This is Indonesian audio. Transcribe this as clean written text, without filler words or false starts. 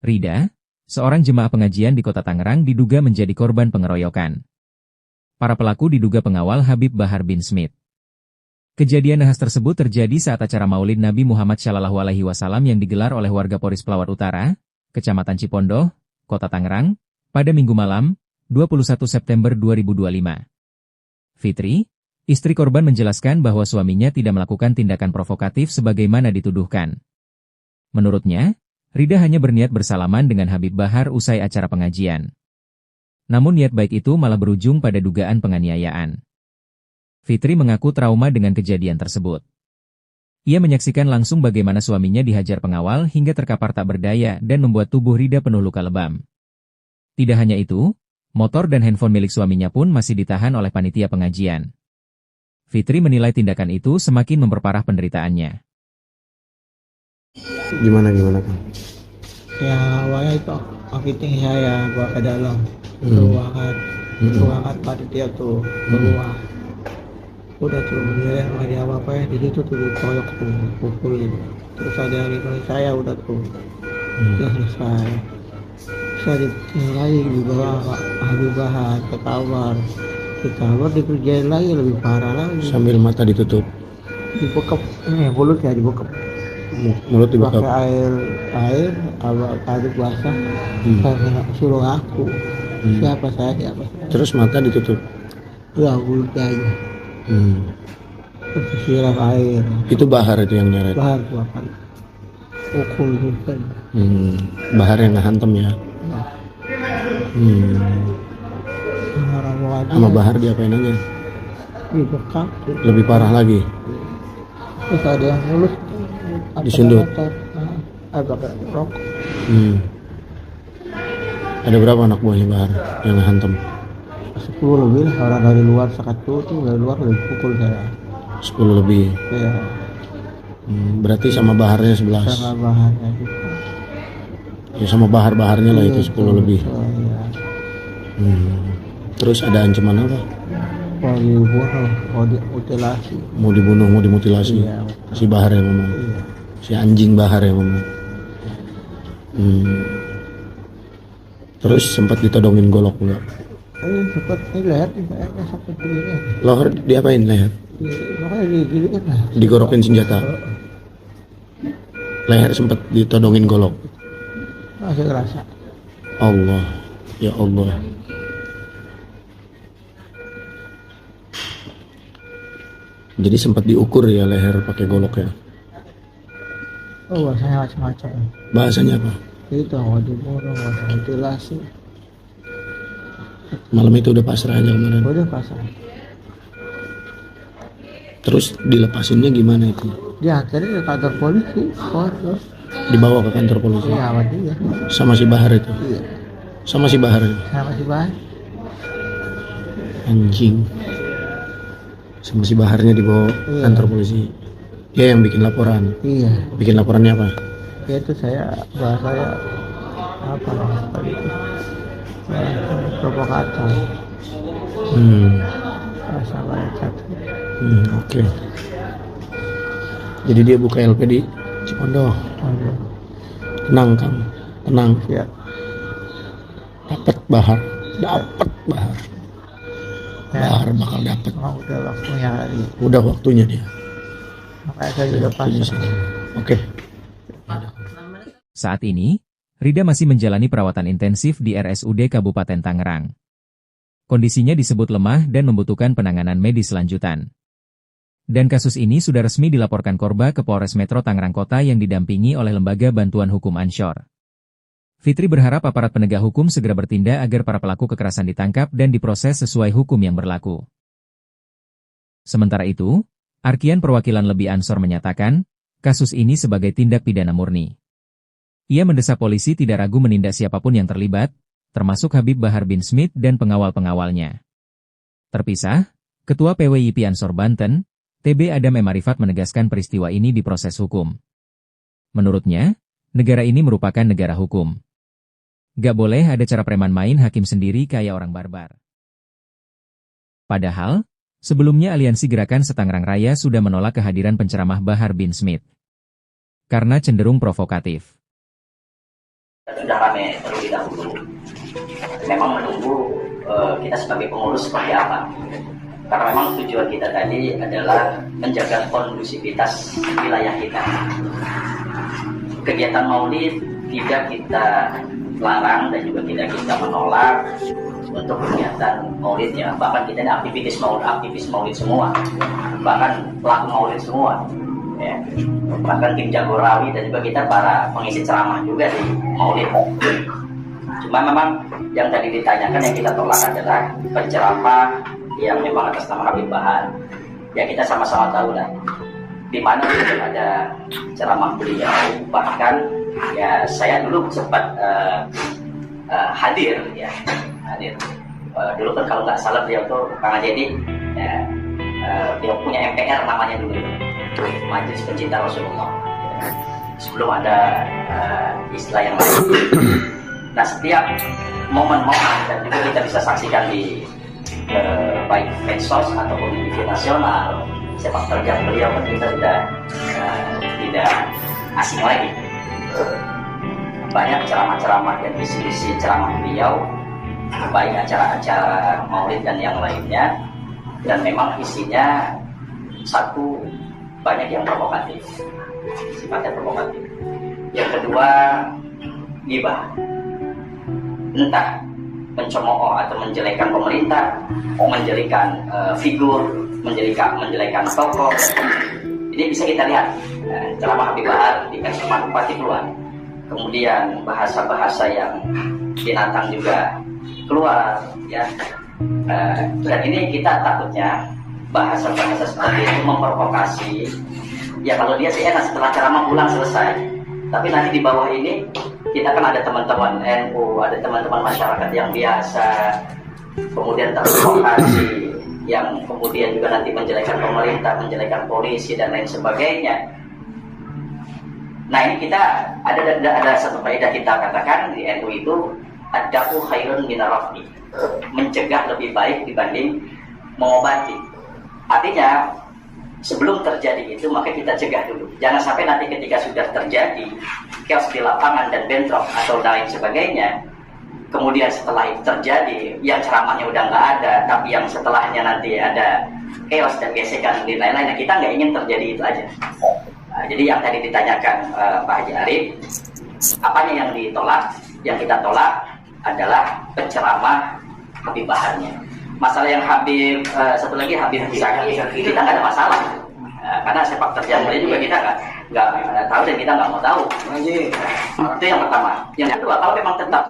Rida, seorang jemaah pengajian di kota Tangerang diduga menjadi korban pengeroyokan. Para pelaku diduga pengawal Habib Bahar bin Smith. Kejadian nahas tersebut terjadi saat acara Maulid Nabi Muhammad SAW yang digelar oleh warga Poris Pelawat Utara, Kecamatan Cipondoh, Kota Tangerang, pada Minggu malam, 21 September 2025. Fitri, istri korban menjelaskan bahwa suaminya tidak melakukan tindakan provokatif sebagaimana dituduhkan. Menurutnya, Rida hanya berniat bersalaman dengan Habib Bahar usai acara pengajian. Namun niat baik itu malah berujung pada dugaan penganiayaan. Fitri mengaku trauma dengan kejadian tersebut. Ia menyaksikan langsung bagaimana suaminya dihajar pengawal hingga terkapar tak berdaya dan membuat tubuh Rida penuh luka lebam. Tidak hanya itu, motor dan handphone milik suaminya pun masih ditahan oleh panitia pengajian. Fitri menilai tindakan itu semakin memperparah penderitaannya. Gimana kan? Ya awalnya itu marketing saya bawa ke dalam ruangan panitia tuh keluar. Udah tuh dia nggak ada apa-apa ya, di situ tuh dikoyok tuh pukulin. Terus ada yang ngikutin saya udah tuh udah selesai. Saya ditinggal lagi dibawa Habib Bahar ke kamar. Di kamar dikerjain lagi lebih parah lagi. Sambil mata ditutup. Dibekap, mulut ya dibekap. Mulut dibekap. Pakai air aduk basah. Saya suruh aku. Siapa saya. Terus mata ditutup. Ya mulut aja. Terus siram air. Itu Bahar itu yang nyeret. Bahar dua kali. Pukul juga. Bahar yang ngehantem ya. Sama Bahar diapain aja? Dibekap. Lebih parah lagi. Terus ada yang mulus. Disundut. Agak rokok. Ada berapa anak buahnya Bahar yang ngehantem? 10 lebih lah, orang dari luar sekatu tuh dari luar lebih pukul saya. 10 lebih. Iya. Berarti sama Baharnya 11. Sama bahannya gitu. Ya sama Bahar-Baharnya lah itu 10 lebih. Iya. Terus ada ancaman apa? Mau dibunuh, mau dimutilasi. Mau dibunuh, mau dimutilasi. Iya. Si Bahar yang ngomong. Iya. Si anjing Bahar yang ngomong. Terus sempat ditodongin golok pula. Seperti leher saya sampai begini. Leher diapain leher? Makanya diginiin lah. Digorokin senjata. Leher sempat ditodongin golok. Masih kerasa. Allah, ya Allah. Jadi sempat diukur ya leher pakai golok ya. Oh, bahasanya macam-macam. Bahasanya apa? Itu mau dibunuh, mau dimutilasi. Malam itu udah pasrah aja kemarin. Udah pasang. Terus dilepasinnya gimana itu? Diantarin ke kantor polisi. Terus Dibawa ke kantor polisi. iya sama dia. Sama si Bahar itu. Iya. Sama si Bahar itu. Sama si Bahar. Anjing. Sama si Baharnya dibawa Iya. kantor polisi. Dia yang bikin laporan. Iya. Bikin laporannya apa? Itu saya bahasanya apa tadi itu provokator. Bahasa bacot. Oke. Jadi dia buka LP di Cipondoh. Tenang kamu, tenang. Ya. Dapat Bahar. Bahar bakal dapat. Udah waktunya hari. Udah waktunya dia. Makanya saya juga pasang. Oke. Saat ini, Rida masih menjalani perawatan intensif di RSUD Kabupaten Tangerang. Kondisinya disebut lemah dan membutuhkan penanganan medis lanjutan. Dan kasus ini sudah resmi dilaporkan korban ke Polres Metro Tangerang Kota yang didampingi oleh Lembaga Bantuan Hukum Ansyor. Fitri berharap aparat penegak hukum segera bertindak agar para pelaku kekerasan ditangkap dan diproses sesuai hukum yang berlaku. Sementara itu, Arkian Perwakilan Lebih Ansor menyatakan, kasus ini sebagai tindak pidana murni. Ia mendesak polisi tidak ragu menindak siapapun yang terlibat, termasuk Habib Bahar bin Smith dan pengawal-pengawalnya. Terpisah, Ketua PWIP Ansor Banten, TB Adam M. Arifat menegaskan peristiwa ini diproses hukum. Menurutnya, negara ini merupakan negara hukum. Gak boleh ada cara preman main hakim sendiri kayak orang barbar. Padahal, sebelumnya Aliansi Gerakan Setangerang Raya sudah menolak kehadiran penceramah Bahar bin Smith. Karena cenderung provokatif. Sudah ramai terlebih dahulu. Memang menunggu kita sebagai pengurus seperti apa. Karena memang tujuan kita tadi adalah menjaga kondusivitas wilayah kita. Kegiatan maulid tidak kita larang dan juga tidak kita menolak untuk kegiatan maulidnya. Bahkan kita ini aktivis maulid semua, bahkan pelaku maulid semua. Ya. Bahkan tim Jagorawi dan juga kita para pengisi ceramah juga di maulid. Cuma memang yang tadi ditanyakan yang kita tolak adalah penceramah yang memang atas nama Habib Bahar. Ya kita sama-sama tahu lah di mana ada ceramah beliau. Bahkan ya saya dulu sempat hadir. Dulu kan kalau nggak salah beliau tuh Kang Jadi, ya, dia punya MPR namanya dulu, Majelis Pencinta Rasulullah. Sebelum ada istilah yang lain. Nah setiap momen-momen dan juga kita bisa saksikan di baik medsos ataupun di TV nasional, sepak terjang beliau kan kita sudah tidak asing lagi. Banyak ceramah-ceramah dan visi-visi ceramah beliau, baik acara-acara maulid dan yang lainnya, dan memang isinya satu, banyak yang provokatif, sifatnya provokatif. Yang kedua, ghibah, entah mencemooh atau menjelekan pemerintah, menjelekan figur, menjelekan tokoh. Ini bisa kita lihat ceramah Habib Bahar di Kasman Bupati keluar. Kemudian bahasa-bahasa yang binatang juga keluar, ya. Dan ini kita takutnya bahasa-bahasa seperti itu memprovokasi. Ya kalau dia sih enak setelah ceramah pulang selesai. Tapi nanti di bawah ini kita kan ada teman-teman NU, ada teman-teman masyarakat yang biasa, kemudian terprovokasi, yang kemudian juga nanti menjelekan pemerintah, menjelekan polisi dan lain sebagainya. Nah ini kita ada satu faedah kita katakan di NU itu ad-da'u khairun minar raf'i, mencegah lebih baik dibanding mengobati. Artinya sebelum terjadi itu maka kita cegah dulu. Jangan sampai nanti ketika sudah terjadi chaos di lapangan dan bentrok atau lain sebagainya, kemudian setelah itu terjadi yang ceramahnya udah nggak ada, tapi yang setelahnya nanti ada chaos dan gesekan dan lain-lain. Kita nggak ingin terjadi itu aja. Nah, jadi yang tadi ditanyakan Pak Haji Arif, apanya yang ditolak? Yang kita tolak adalah penceramah Habib Baharnya. Masalah yang Habib, satu lagi Habib Zaki, kita nggak ada masalah. Karena sepak terjang juga kita nggak tahu dan kita nggak mau tahu. Itu yang pertama. Yang kedua, kalau memang tetap